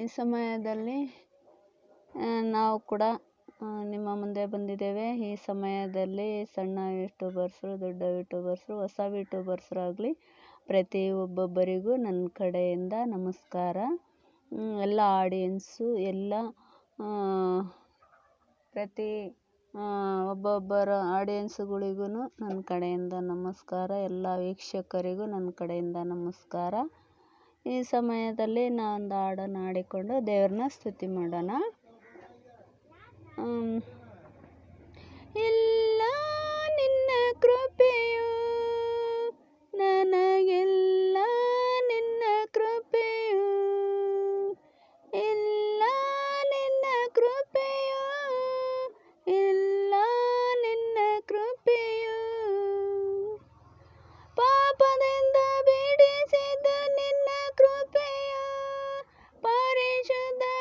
ಈ ಸಮಯದಲ್ಲಿ ನಾವು ಕೂಡ ನಿಮ್ಮ ಮುಂದೆ ಬಂದಿದ್ದೇವೆ. ಈ ಸಮಯದಲ್ಲಿ ಸಣ್ಣ ಯೂಟ್ಯೂಬರ್ಸರು, ದೊಡ್ಡ ಯೂಟ್ಯೂಬರ್ಸರು, ಹೊಸ ಯೂಟ್ಯೂಬರ್ಸರಾಗಲಿ ಪ್ರತಿ ಒಬ್ಬೊಬ್ಬರಿಗೂ ನನ್ನ ಕಡೆಯಿಂದ ನಮಸ್ಕಾರ. ಎಲ್ಲ ಆಡಿಯನ್ಸು ಎಲ್ಲ ಪ್ರತಿ ಒಬ್ಬೊಬ್ಬರ ಆಡಿಯನ್ಸುಗಳಿಗೂ ನನ್ನ ಕಡೆಯಿಂದ ನಮಸ್ಕಾರ. ಎಲ್ಲ ವೀಕ್ಷಕರಿಗೂ ನನ್ನ ಕಡೆಯಿಂದ ನಮಸ್ಕಾರ. ಈ ಸಮಯದಲ್ಲಿ ನಾನೊಂದು ಹಾಡನ್ನು ಹಾಡಿಕೊಂಡು ದೇವ್ರನ್ನ ಸ್ತುತಿ ಮಾಡೋಣ. ಎಲ್ಲ ನಿನ್ನ ಕೃಪೆಯು ನನಗೆಲ್ಲ ನಿನ್ನ ಕೃಪೆಯು, ಎಲ್ಲ ನಿನ್ನ ಕೃಪೆಯು, ಎಲ್ಲ ನಿನ್ನ ಕೃಪೆಯು, ಪಾಪದಿಂದ ಬಿಡಿಸಿದ ನಿನ್ನ ಕೃಪೆಯು, ಪರಿಶುದ್ಧಗೊಳಿಸಿದ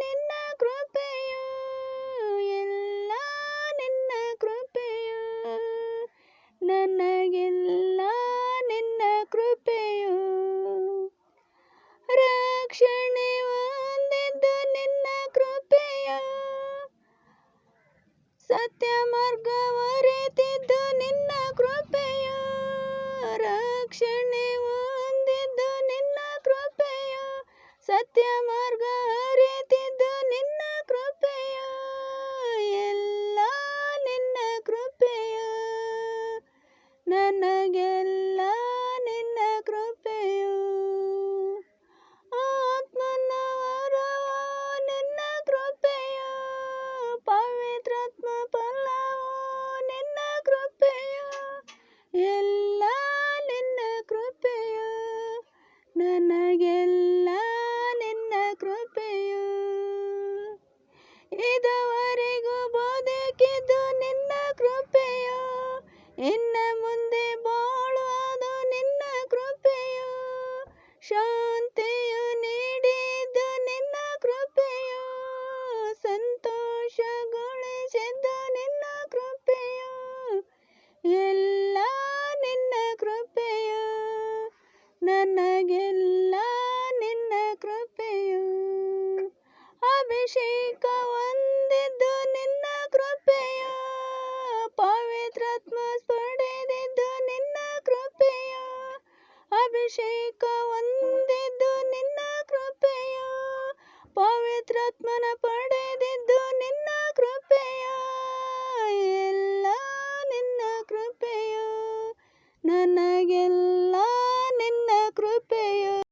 ನಿನ್ನ ಕೃಪೆಯು, ಎಲ್ಲ ನಿನ್ನ ಕೃಪೆಯು, ನನಗೆಲ್ಲ ನಿನ್ನ ಕೃಪೆಯು, ರಕ್ಷಣೆ ಹೊಂದಿದ್ದು ನಿನ್ನ ಕೃಪೆಯು, ಸತ್ಯ ಮಾರ್ಗವರಿತಿದ್ದು ನಿನ್ನ ಕೃಪೆಯು, ರಕ್ಷಣೆ ಹೊಂದಿದ್ದು ನಿನ್ನ ಕೃಪೆಯು, ಸತ್ಯ ಮಾರ್ಗ ಅರಿತಿದ್ದು ನಿನ್ನ ಕೃಪೆಯು, ಎಲ್ಲ ನಿನ್ನ ಕೃಪೆಯು, ನನಗೆಲ್ಲ ನಿನ್ನ ಕೃಪೆಯು, ಆತ್ಮನ ವರವು ನಿನ್ನ ಕೃಪೆಯು, ಪವಿತ್ರಾತ್ಮ ಫಲವು ನಿನ್ನ ಕೃಪೆಯು, ಎಲ್ಲ ನಿನ್ನ ಕೃಪೆಯು, ನನಗೆಲ್ಲ ನಿನ್ನ ಕೃಪೆಯು, ಇದುವರೆಗೂ ಬದುಕಿದ್ದು ನಿನ್ನ ಕೃಪೆಯು, ಇನ್ನು ಮುಂದೆ ಬಾಳುವುದು ನಿನ್ನ ಕೃಪೆಯು, ಶಾಂತಿಯು ನೀಡಿದ್ದು ನಿನ್ನ ಕೃಪೆಯು, ಸಂತೋಷಗೊಳಿಸಿದ್ದು ನಿನ್ನ ಕೃಪೆಯು, ಎಲ್ಲ ನಿನ್ನ ಕೃಪೆಯು, ನನಗೆಲ್ಲ ನಿನ್ನ ಕೃಪೆಯು, ಅಭಿಷೇಕ ಹೊಂದಿದ್ದು ನಿನ್ನ ಕೃಪೆಯು, ಪವಿತ್ರಾತ್ಮ ಪಡೆದಿದ್ದು ನಿನ್ನ ಕೃಪೆಯು, ಅಭಿಷೇಕ ಹೊಂದಿದ್ದು ನಿನ್ನ ಕೃಪೆಯು, ಪವಿತ್ರಾತ್ಮನ ಪಡೆದಿದ್ದು ನಿನ್ನ ಕೃಪೆಯು, ಎಲ್ಲ ನಿನ್ನ ಕೃಪೆಯು, ನನಗೆಲ್ಲ ನಿನ್ನ ಕೃಪೆ.